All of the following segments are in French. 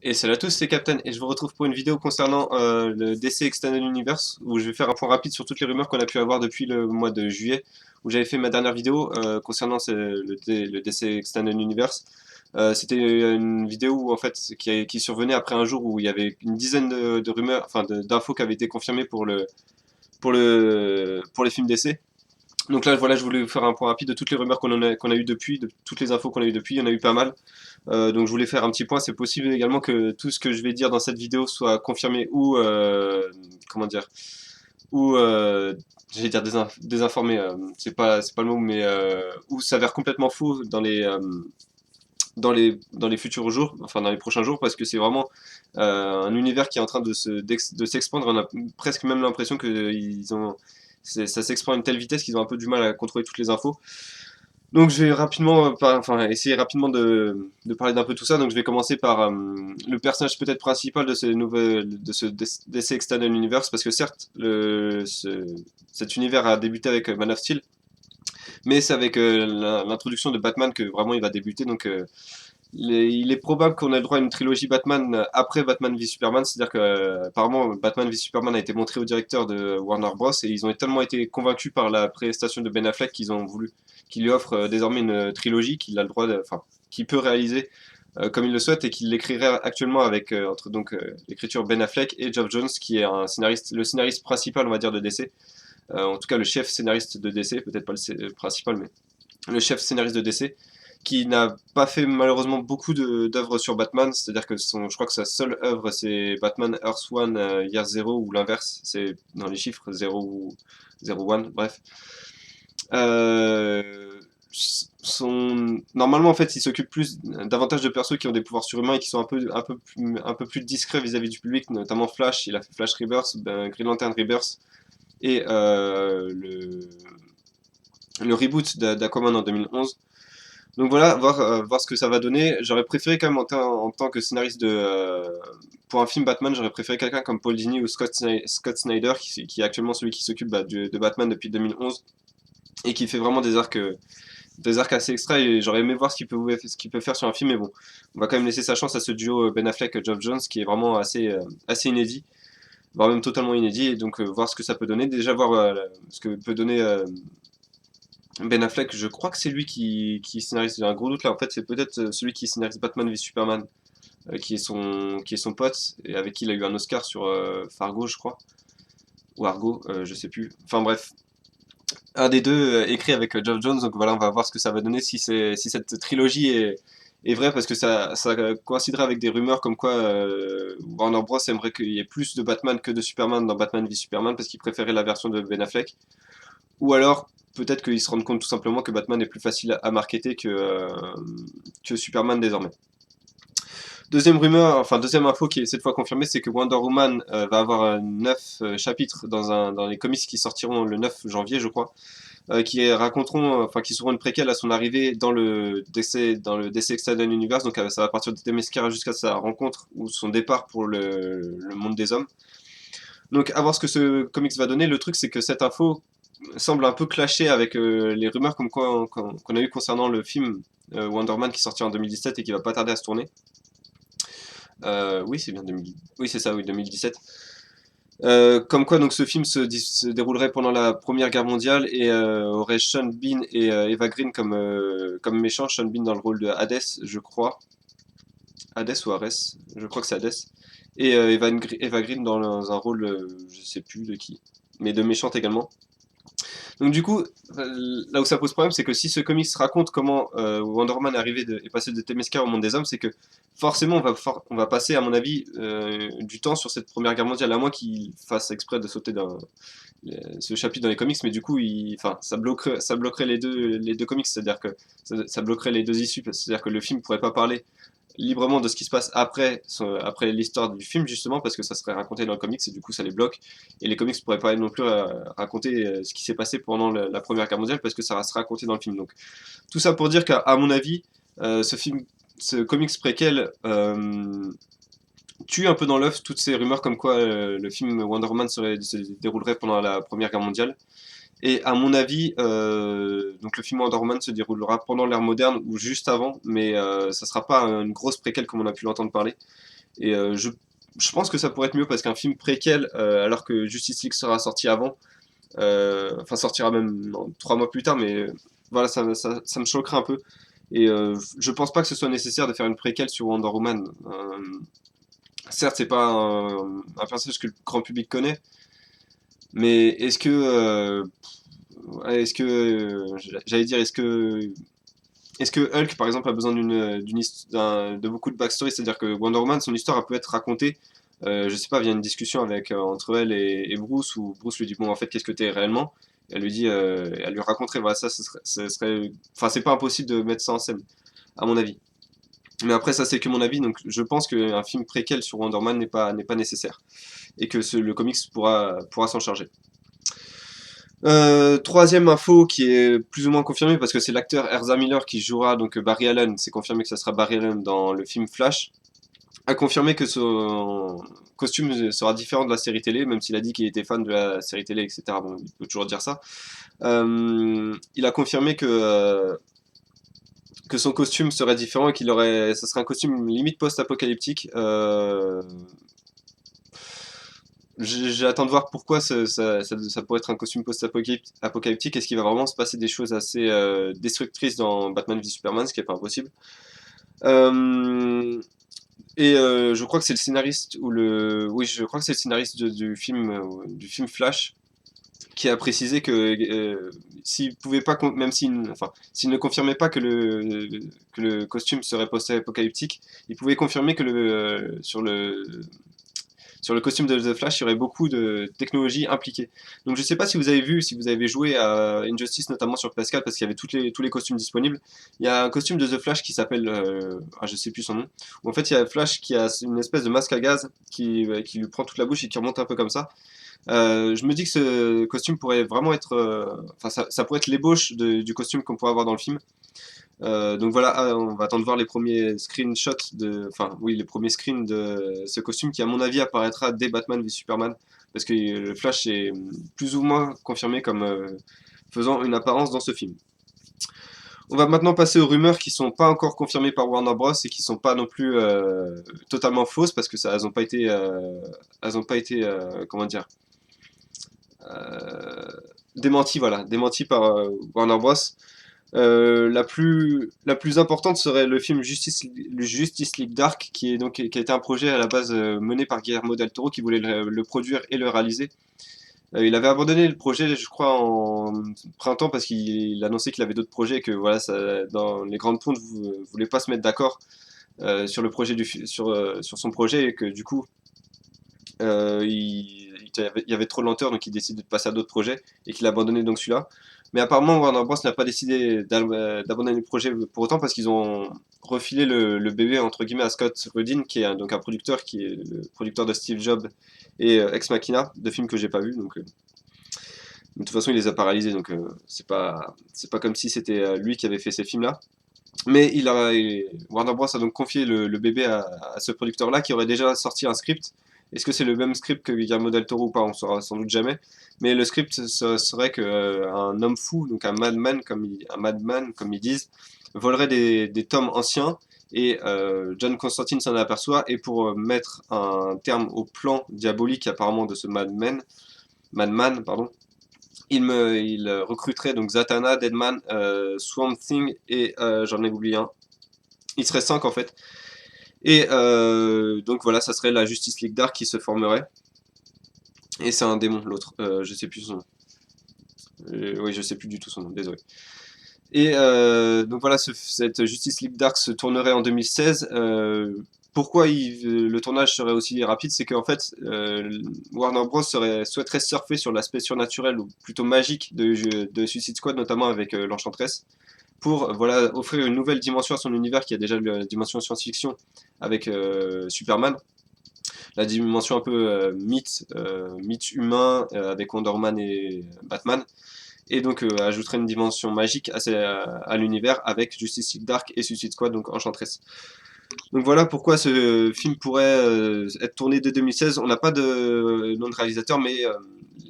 Et salut à tous, c'est Captain et je vous retrouve pour une vidéo concernant le DC Extended Universe où je vais faire un point rapide sur toutes les rumeurs qu'on a pu avoir depuis le mois de juillet où j'avais fait ma dernière vidéo concernant le DC Extended Universe. C'était une vidéo où, en fait, qui survenait après un jour où il y avait une dizaine de rumeurs, enfin d'infos qui avaient été confirmées pour les films DC. Donc là, voilà, je voulais vous faire un point rapide de toutes les rumeurs qu'on a eu depuis, de toutes les infos qu'on a eu depuis. Il y en a eu pas mal. Donc je voulais faire un petit point. C'est possible également que tout ce que je vais dire dans cette vidéo soit confirmé ou comment dire, ou j'allais dire désinformé. C'est pas le mot, mais ou s'avère complètement faux dans les futurs jours, enfin dans les prochains jours, parce que c'est vraiment un univers qui est en train de s'expandre. On a presque même l'impression que ça s'expand à une telle vitesse qu'ils ont un peu du mal à contrôler toutes les infos. Donc je vais rapidement, essayer rapidement de parler d'un peu tout ça. Donc je vais commencer par le personnage peut-être principal de ce DC Extended Universe, parce que certes, cet univers a débuté avec Man of Steel, mais c'est avec l'introduction de Batman que vraiment il va débuter. Donc il est probable qu'on ait le droit à une trilogie Batman après Batman v Superman, c'est-à-dire que apparemment Batman v Superman a été montré au directeur de Warner Bros et ils ont tellement été convaincus par la prestation de Ben Affleck qu'ils ont voulu qu'il lui offre désormais une trilogie qu'il a le droit enfin, qu'il peut réaliser comme il le souhaite et qu'il l'écrirait actuellement avec entre donc l'écriture Ben Affleck et Geoff Jones qui est le scénariste principal on va dire de DC. En tout cas le chef scénariste de DC, peut-être pas le principal mais le chef scénariste de DC qui n'a pas fait malheureusement beaucoup d'œuvres sur Batman, c'est-à-dire que je crois que sa seule œuvre c'est Batman Earth One Year Zero ou l'inverse, c'est dans les chiffres 0 ou 01, bref. Euh, Normalement en fait il s'occupe davantage de persos qui ont des pouvoirs surhumains et qui sont un peu plus discrets vis-à-vis du public, notamment Flash, il a fait Flash Rebirth, Green Lantern Rebirth et le reboot d'Aquaman en 2011. Donc voilà, voir ce que ça va donner. J'aurais préféré quand même en tant que scénariste pour un film Batman, j'aurais préféré quelqu'un comme Paul Dini ou Scott Snyder, qui est actuellement celui qui s'occupe de Batman depuis 2011 et qui fait vraiment des arcs assez extra. Et j'aurais aimé voir ce qu'il peut faire sur un film, mais bon, on va quand même laisser sa chance à ce duo Ben Affleck-Geoff Jones qui est vraiment assez inédit, voire même totalement inédit. Et donc voir ce que ça peut donner. Déjà voir ce que peut donner Ben Affleck, je crois que c'est lui qui scénarise. J'ai un gros doute là. En fait, c'est peut-être celui qui scénarise Batman v Superman, qui est son pote et avec qui il a eu un Oscar sur Fargo, je crois, ou Argo, je sais plus. Enfin bref, un des deux écrit avec Geoff Jones. Donc voilà, on va voir ce que ça va donner si cette trilogie est vraie, parce que ça coïnciderait avec des rumeurs comme quoi Warner Bros aimerait qu'il y ait plus de Batman que de Superman dans Batman v Superman parce qu'il préférait la version de Ben Affleck. Ou alors, peut-être qu'ils se rendent compte tout simplement que Batman est plus facile à marketer que Superman désormais. Deuxième rumeur, enfin deuxième info qui est cette fois confirmée, c'est que Wonder Woman va avoir 9 chapitres dans les comics qui sortiront le 9 janvier, je crois, qui raconteront, enfin qui seront une préquelle à son arrivée dans le DC Extended Universe. Donc ça va partir de Themyscira jusqu'à sa rencontre ou son départ pour le monde des hommes. Donc à voir ce que ce comics va donner. Le truc c'est que cette info semble un peu clasher avec les rumeurs comme quoi qu'on a eu concernant le film Wonder Man qui sortira en 2017 et qui va pas tarder à se tourner. Oui, c'est bien 2000. Oui, c'est ça, oui, 2017. Comme quoi donc ce film se déroulerait pendant la Première Guerre mondiale et aurait Sean Bean et Eva Green comme méchants. Sean Bean dans le rôle de Hades, je crois. Hades ou Ares, je crois que c'est Hades. Et Eva Green dans un rôle, je sais plus de qui, mais de méchante également. Donc du coup, là où ça pose problème, c'est que si ce comics raconte comment Wonder Woman est passé de Themyscira au monde des hommes, c'est que forcément on va passer, à mon avis, du temps sur cette Première Guerre mondiale, à moins qu'il fasse exprès de sauter ce chapitre dans les comics, mais du coup, enfin, ça bloquerait les deux comics, c'est-à-dire que ça bloquerait les deux issues, c'est-à-dire que le film pourrait pas parler librement de ce qui se passe après l'histoire du film, justement, parce que ça serait raconté dans le comics et du coup ça les bloque. Et les comics pourraient pas non plus raconter ce qui s'est passé pendant la Première Guerre mondiale parce que ça sera raconté dans le film. Donc tout ça pour dire qu'à mon avis, ce comics préquel tue un peu dans l'œuf toutes ces rumeurs comme quoi le film Wonder Woman se déroulerait pendant la Première Guerre mondiale. Et à mon avis, donc le film Wonder Woman se déroulera pendant l'ère moderne ou juste avant, mais ça sera pas une grosse préquelle comme on a pu l'entendre parler. Et je pense que ça pourrait être mieux parce qu'un film préquel, alors que Justice League sera sorti avant, enfin sortira même non, 3 mois plus tard, mais voilà, ça me choquerait un peu. Et je pense pas que ce soit nécessaire de faire une préquelle sur Wonder Woman. Certes, c'est pas un personnage que le grand public connaît, mais j'allais dire, est-ce que Hulk, par exemple, a besoin de beaucoup de backstory, c'est-à-dire que Wonder Woman, son histoire, elle peut être racontée, je sais pas, via une discussion entre elle et Bruce, où Bruce lui dit, bon, en fait, qu'est-ce que t'es réellement? Et elle lui dit, elle lui raconterait, voilà, ça, enfin, c'est pas impossible de mettre ça en scène, à mon avis. Mais après, ça, c'est que mon avis, donc je pense qu'un film préquel sur Wonder Man n'est pas nécessaire, et que le comics pourra s'en charger. Troisième info qui est plus ou moins confirmée parce que c'est l'acteur Ezra Miller qui jouera donc Barry Allen. C'est confirmé que ça sera Barry Allen dans le film Flash. A confirmé que son costume sera différent de la série télé, même s'il a dit qu'il était fan de la série télé, etc. Bon, il peut toujours dire ça. Il a confirmé que son costume serait différent et ça serait un costume limite post-apocalyptique. J'attends de voir pourquoi ça pourrait être un costume post-apocalyptique. Est-ce qu'il va vraiment se passer des choses assez destructrices dans Batman v Superman, ce qui est pas impossible. Euh, je crois que c'est le scénariste oui, je crois que c'est le scénariste du film Flash qui a précisé que s'il pouvait pas, même s'il ne confirmait pas que le costume serait post-apocalyptique, il pouvait confirmer que sur le costume de The Flash, il y aurait beaucoup de technologies impliquées. Donc je sais pas si vous avez vu, si vous avez joué à Injustice notamment sur PS4 parce qu'il y avait tous les costumes disponibles. Il y a un costume de The Flash qui s'appelle, je sais plus son nom, où en fait il y a Flash qui a une espèce de masque à gaz qui lui prend toute la bouche et qui remonte un peu comme ça. Je me dis que ce costume pourrait vraiment être, enfin ça pourrait être l'ébauche du costume qu'on pourrait avoir dans le film. Donc voilà, on va attendre de voir les premiers screenshots enfin oui, les premiers screens de ce costume qui à mon avis apparaîtra dès Batman v Superman, parce que le Flash est plus ou moins confirmé comme faisant une apparence dans ce film. On va maintenant passer aux rumeurs qui sont pas encore confirmées par Warner Bros et qui sont pas non plus totalement fausses parce que elles ont pas été, comment dire, euh, démenties, voilà, démenties par Warner Bros. La plus importante serait le Justice League Dark, qui a été un projet à la base mené par Guillermo del Toro, qui voulait le produire et le réaliser. Il avait abandonné le projet, je crois, en printemps parce qu'il annonçait qu'il avait d'autres projets et que voilà, dans les grandes pontes, ne voulaient pas se mettre d'accord sur le projet sur son projet et que du coup, il y avait trop de lenteur, donc il décidait de passer à d'autres projets et qu'il a abandonné donc celui-là. Mais apparemment, Warner Bros n'a pas décidé d'abandonner le projet pour autant parce qu'ils ont refilé le bébé entre guillemets à Scott Rudin, qui est donc un producteur qui est le producteur de Steve Jobs et Ex Machina, deux films que j'ai pas vus. Donc, de toute façon, il les a paralysés, donc c'est pas comme si c'était lui qui avait fait ces films-là. Mais Warner Bros a donc confié le bébé à ce producteur-là qui aurait déjà sorti un script. Est-ce que c'est le même script que Guillermo del Toro ou pas? On saura sans doute jamais. Mais le script serait que un homme fou, donc un madman comme ils disent, volerait des tomes anciens et John Constantine s'en aperçoit et pour mettre un terme au plan diabolique apparemment de ce madman, pardon, il recruterait donc Zatanna, Deadman, Swamp Thing et j'en ai oublié un. Il serait 5 en fait. Et donc voilà, ça serait la Justice League Dark qui se formerait. Et c'est un démon, l'autre. Je sais plus son nom. Oui, je sais plus du tout son nom, désolé. Et donc voilà, cette Justice League Dark se tournerait en 2016. Pourquoi le tournage serait aussi rapide? C'est qu'en fait, Warner Bros. Souhaiterait surfer sur l'aspect surnaturel ou plutôt magique de Suicide Squad, notamment avec l'Enchantress, pour voilà, offrir une nouvelle dimension à son univers qui a déjà la dimension science-fiction avec Superman, la dimension un peu mythe humain avec Wonder Woman et Batman, et donc ajouterait une dimension magique à l'univers avec Justice League Dark et Suicide Squad, donc Enchantress. Donc voilà pourquoi ce film pourrait être tourné dès 2016. On n'a pas de nom de réalisateur, mais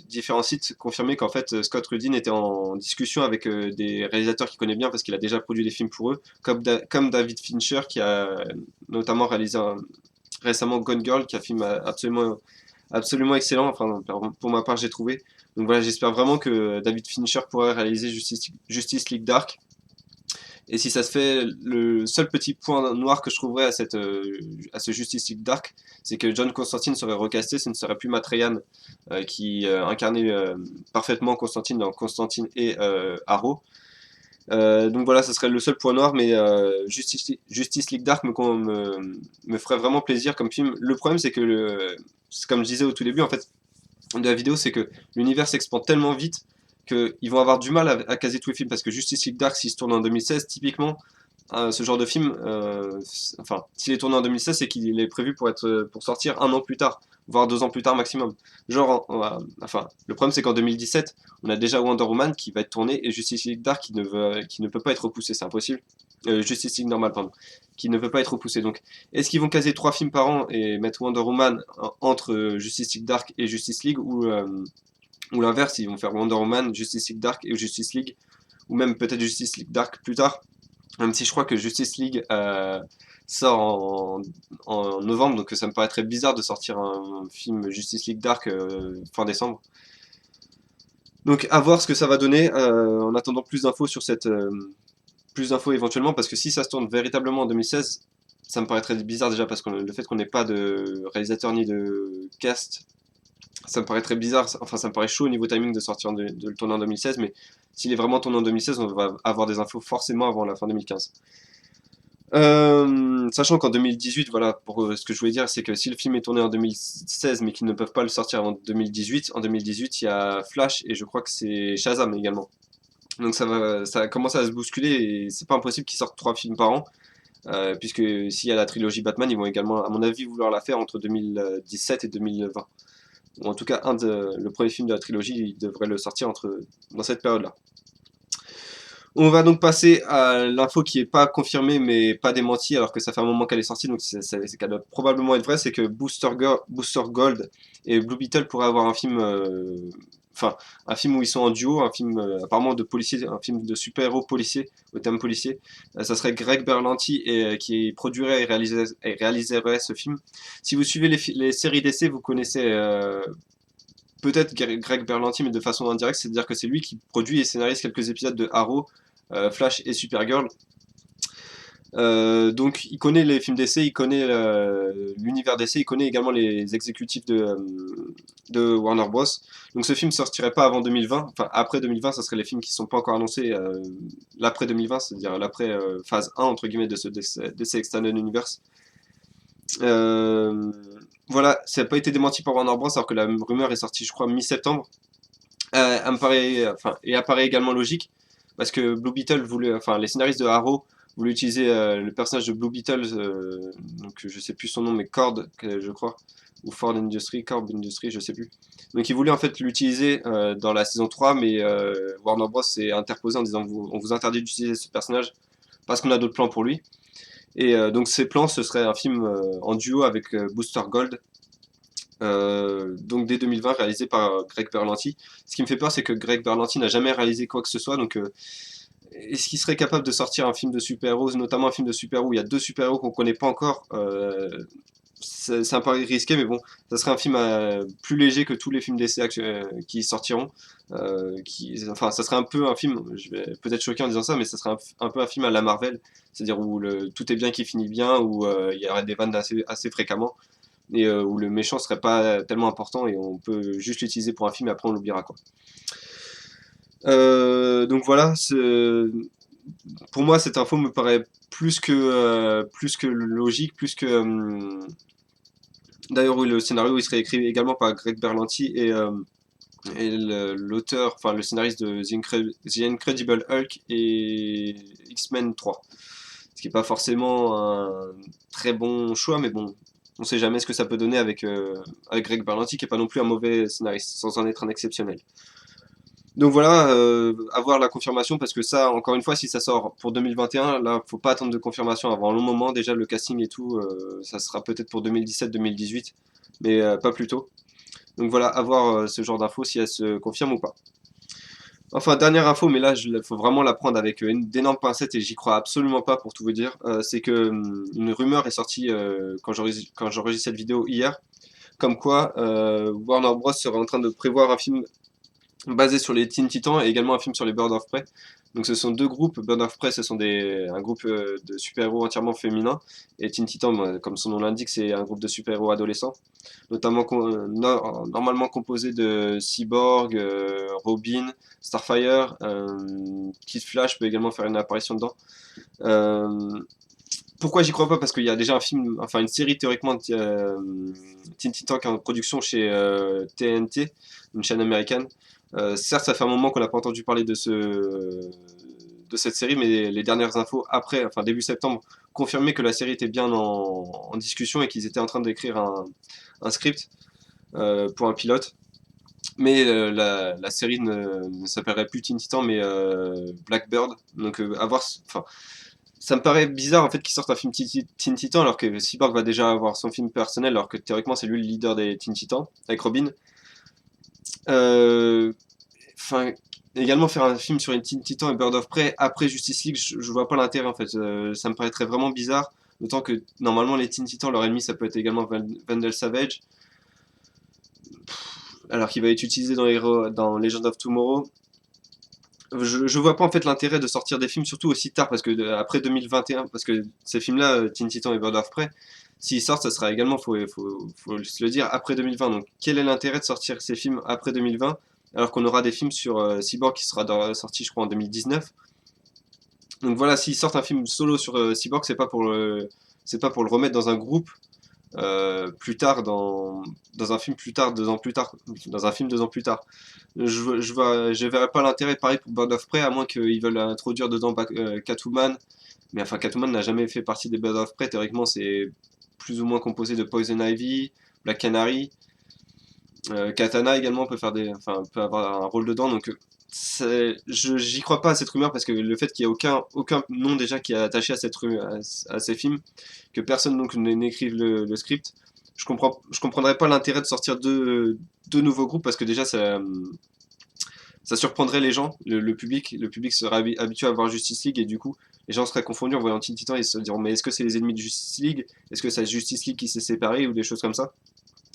différents sites confirmaient qu'en fait Scott Rudin était en discussion avec des réalisateurs qu'il connaît bien parce qu'il a déjà produit des films pour eux, comme David Fincher qui a notamment réalisé récemment Gone Girl, qui est un film absolument excellent, enfin pour ma part j'ai trouvé. Donc voilà, j'espère vraiment que David Fincher pourrait réaliser Justice League Dark. Et si ça se fait, le seul petit point noir que je trouverais à ce Justice League Dark, c'est que John Constantine serait recasté, ce ne serait plus Matt Ryan qui incarnait parfaitement Constantine dans Constantine et Arrow. Donc voilà, ce serait le seul point noir, mais Justice League Dark me ferait vraiment plaisir comme film. Le problème, c'est que, c'est comme je disais au tout début en fait, de la vidéo, c'est que l'univers s'expand tellement vite qu'ils vont avoir du mal à caser tous les films, parce que Justice League Dark, s'il se tourne en 2016, typiquement, ce genre de film, enfin, s'il est tourné en 2016, c'est qu'il est prévu pour sortir un an plus tard, voire 2 ans plus tard maximum. Genre, enfin, le problème c'est qu'en 2017, on a déjà Wonder Woman qui va être tournée et Justice League Dark qui ne peut pas être repoussé, c'est impossible. Justice League normal, pardon, qui ne peut pas être repoussé. Donc, est-ce qu'ils vont caser 3 films par an et mettre Wonder Woman entre Justice League Dark et Justice League, ou l'inverse, ils vont faire Wonder Woman, Justice League Dark et Justice League, ou même peut-être Justice League Dark plus tard, même si je crois que Justice League sort en novembre, donc ça me paraîtrait bizarre de sortir un film Justice League Dark fin décembre. Donc à voir ce que ça va donner, en attendant plus d'infos éventuellement, parce que si ça se tourne véritablement en 2016, ça me paraîtrait bizarre déjà, parce que le fait qu'on n'ait pas de réalisateur ni de cast, ça me paraît très bizarre, enfin ça me paraît chaud au niveau timing de sortir de le tourner en 2016, mais s'il est vraiment tourné en 2016, on va avoir des infos forcément avant la fin 2015. Sachant qu'en 2018, voilà, pour ce que je voulais dire, c'est que si le film est tourné en 2016, mais qu'ils ne peuvent pas le sortir avant 2018, en 2018, il y a Flash et je crois que c'est Shazam également. Donc ça commence à se bousculer et c'est pas impossible qu'ils sortent 3 films par an, puisque s'il y a la trilogie Batman, ils vont également, à mon avis, vouloir la faire entre 2017 et 2020. Ou en tout cas, le premier film de la trilogie, il devrait le sortir dans cette période-là. On va donc passer à l'info qui est pas confirmée mais pas démentie alors que ça fait un moment qu'elle est sortie, donc c'est qu'elle doit probablement être vraie, c'est que Booster Gold et Blue Beetle pourraient avoir un film, enfin un film où ils sont en duo, un film apparemment de policier, un film de super-héros policier, au thème policier. Ça serait Greg Berlanti qui produirait et réaliserait ce film. Si vous suivez les séries d'essais, vous connaissez peut-être Greg Berlanti, mais de façon indirecte, c'est-à-dire que c'est lui qui produit et scénarise quelques épisodes de Arrow, Flash et Supergirl. Donc il connaît les films d'essai, il connaît l'univers d'essai, il connaît également les exécutifs de Warner Bros. Donc ce film sortirait pas avant 2020, enfin après 2020, ça serait les films qui sont pas encore annoncés, l'après 2020, c'est-à-dire l'après phase 1 entre guillemets de ce DC Extended Universe. Euh, voilà, ça n'a pas été démenti par Warner Bros. Alors que la rumeur est sortie, je crois, mi-septembre. Elle me paraît, enfin, et apparaît également logique parce que Blue Beetle voulait, enfin, les scénaristes de Arrow voulaient utiliser le personnage de Blue Beetle, donc je sais plus son nom, mais Cord, je crois, ou Ford Industry, Cord Industry, je sais plus. Donc ils voulaient en fait l'utiliser dans la saison 3, mais Warner Bros s'est interposé en disant on vous interdit d'utiliser ce personnage parce qu'on a d'autres plans pour lui. Et donc ces plans, ce serait un film en duo avec Booster Gold, donc dès 2020 réalisé par Greg Berlanti. Ce qui me fait peur, c'est que Greg Berlanti n'a jamais réalisé quoi que ce soit, donc est-ce qu'il serait capable de sortir un film de super-héros, notamment un film de super-héros où il y a 2 super-héros qu'on connaît pas encore, c'est un pari risqué, mais bon, ça serait un film plus léger que tous les films d'essai qui sortiront. Enfin, ça serait un peu un film, je vais peut-être choquer en disant ça, mais ça serait un peu un film à la Marvel, c'est-à-dire où tout est bien qui finit bien, où il y aurait des vannes assez fréquemment, et où le méchant serait pas tellement important et on peut juste l'utiliser pour un film et après on l'oubliera quoi. Donc voilà, pour moi cette info me paraît plus que logique, plus que d'ailleurs oui, le scénario il serait écrit également par Greg Berlanti et l'auteur, enfin le scénariste de The Incredible Hulk et X-Men 3. Ce qui n'est pas forcément un très bon choix, mais bon, on sait jamais ce que ça peut donner avec Greg Berlanti, qui est pas non plus un mauvais scénariste, sans en être un exceptionnel. Donc voilà, avoir la confirmation, parce que ça, encore une fois, si ça sort pour 2021, là, faut pas attendre de confirmation avant un long moment. Déjà, le casting et tout, ça sera peut-être pour 2017-2018, mais pas plus tôt. Donc voilà, avoir ce genre d'infos si elle se confirme ou pas. Enfin, dernière info, mais là, il faut vraiment la prendre avec d'énormes pincettes et j'y crois absolument pas pour tout vous dire. C'est que une rumeur est sortie quand j'enregistre cette vidéo hier, comme quoi Warner Bros serait en train de prévoir un film basé sur les Teen Titans et également un film sur les Birds of Prey. Donc ce sont deux groupes. Birds of Prey, ce sont un groupe de super-héros entièrement féminins. Et Teen Titans, comme son nom l'indique, c'est un groupe de super-héros adolescents, notamment normalement composé de Cyborg, Robin, Starfire. Kid Flash peut également faire une apparition dedans. Euh, Pourquoi j'y crois pas? Parce qu'il y a déjà un film, enfin une série théoriquement Teen Titans qui est en production chez TNT, une chaîne américaine. Certes, ça fait un moment qu'on n'a pas entendu parler de cette série, mais les dernières infos après, enfin début septembre, confirmaient que la série était bien en discussion et qu'ils étaient en train d'écrire un script pour un pilote. Mais la série ne s'appellerait plus Teen Titan, mais Blackbird. Donc à voir. Enfin, ça me paraît bizarre en fait qu'ils sortent un film Teen Titan alors que Cyborg va déjà avoir son film personnel, alors que théoriquement c'est lui le leader des Teen Titans avec Robin. Euh, Enfin, également faire un film sur les Teen Titans et Bird of Prey après Justice League, je vois pas l'intérêt en fait. Ça me paraîtrait vraiment bizarre. D'autant que normalement les Teen Titans, leur ennemi ça peut être également Vandal Savage, alors qu'il va être utilisé dans Legend of Tomorrow. Je vois pas en fait l'intérêt de sortir des films surtout aussi tard parce que après 2021 parce que ces films-là Teen Titan et Bird of Prey s'ils sortent ça sera également faut se le dire après 2020 donc quel est l'intérêt de sortir ces films après 2020 alors qu'on aura des films sur Cyborg qui sera sorti je crois en 2019 donc voilà s'ils sortent un film solo sur Cyborg c'est pas pour le remettre dans un groupe plus tard dans un film plus tard 2 ans plus tard dans un film 2 ans plus tard je verrais pas l'intérêt pareil pour Bird of Prey à moins qu'ils veulent introduire dedans Catwoman mais enfin Catwoman n'a jamais fait partie des Bird of Prey théoriquement c'est plus ou moins composé de Poison Ivy Black Canary Katana également peut faire peut avoir un rôle dedans donc j'y crois pas à cette rumeur parce que le fait qu'il y ait aucun nom déjà qui est attaché à à ces films, que personne donc n'écrive le script, je comprendrais pas l'intérêt de sortir deux nouveaux groupes parce que déjà ça surprendrait les gens, le public serait habitué à voir Justice League et du coup les gens seraient confondus en voyant Teen Titans et se diront mais est-ce que c'est les ennemis de Justice League? Est-ce que c'est Justice League qui s'est séparé ou des choses comme ça?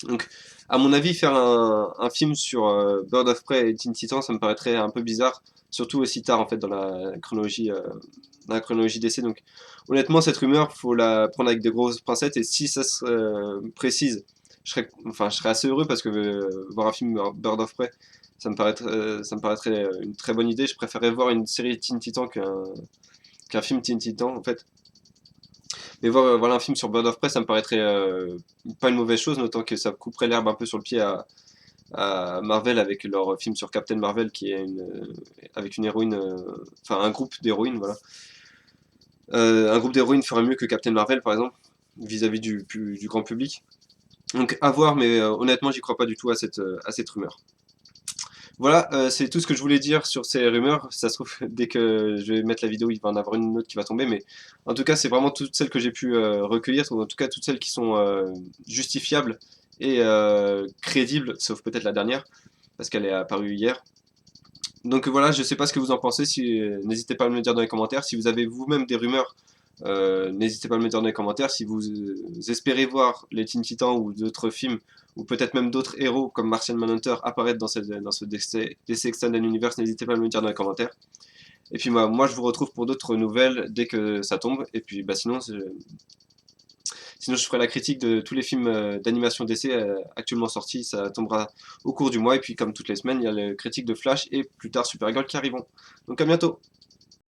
Donc, à mon avis, faire un film sur Bird of Prey et Teen Titans, ça me paraîtrait un peu bizarre, surtout aussi tard en fait dans la chronologie d'essai. Donc, honnêtement, cette rumeur, faut la prendre avec des grosses pincettes. Et si ça se précise, je serais assez heureux parce que voir un film Bird of Prey, ça me paraîtrait une très bonne idée. Je préférerais voir une série Teen Titans qu'un film Teen Titans en fait. Mais voir voilà un film sur Bird of Prey, ça me paraîtrait pas une mauvaise chose, notant que ça couperait l'herbe un peu sur le pied à Marvel avec leur film sur Captain Marvel qui est avec une héroïne, enfin un groupe d'héroïnes, voilà. Un groupe d'héroïnes ferait mieux que Captain Marvel par exemple, vis-à-vis du grand public. Donc à voir, mais honnêtement, j'y crois pas du tout à cette rumeur. Voilà, c'est tout ce que je voulais dire sur ces rumeurs. Ça se trouve, dès que je vais mettre la vidéo, il va en avoir une autre qui va tomber. Mais en tout cas, c'est vraiment toutes celles que j'ai pu recueillir, ou en tout cas toutes celles qui sont justifiables et crédibles, sauf peut-être la dernière, parce qu'elle est apparue hier. Donc voilà, je sais pas ce que vous en pensez. N'hésitez pas à me le dire dans les commentaires. Si vous avez vous-même des rumeurs, n'hésitez pas à me le dire dans les commentaires. Si vous espérez voir les Teen Titans ou d'autres films, ou peut-être même d'autres héros comme Martian Manhunter apparaître dans ce DC Extended Universe, n'hésitez pas à me le dire dans les commentaires. Et puis moi je vous retrouve pour d'autres nouvelles dès que ça tombe. Et puis sinon je ferai la critique de tous les films d'animation DC actuellement sortis. Ça tombera au cours du mois. Et puis comme toutes les semaines, il y a les critiques de Flash et plus tard Supergirl qui arriveront. Donc à bientôt.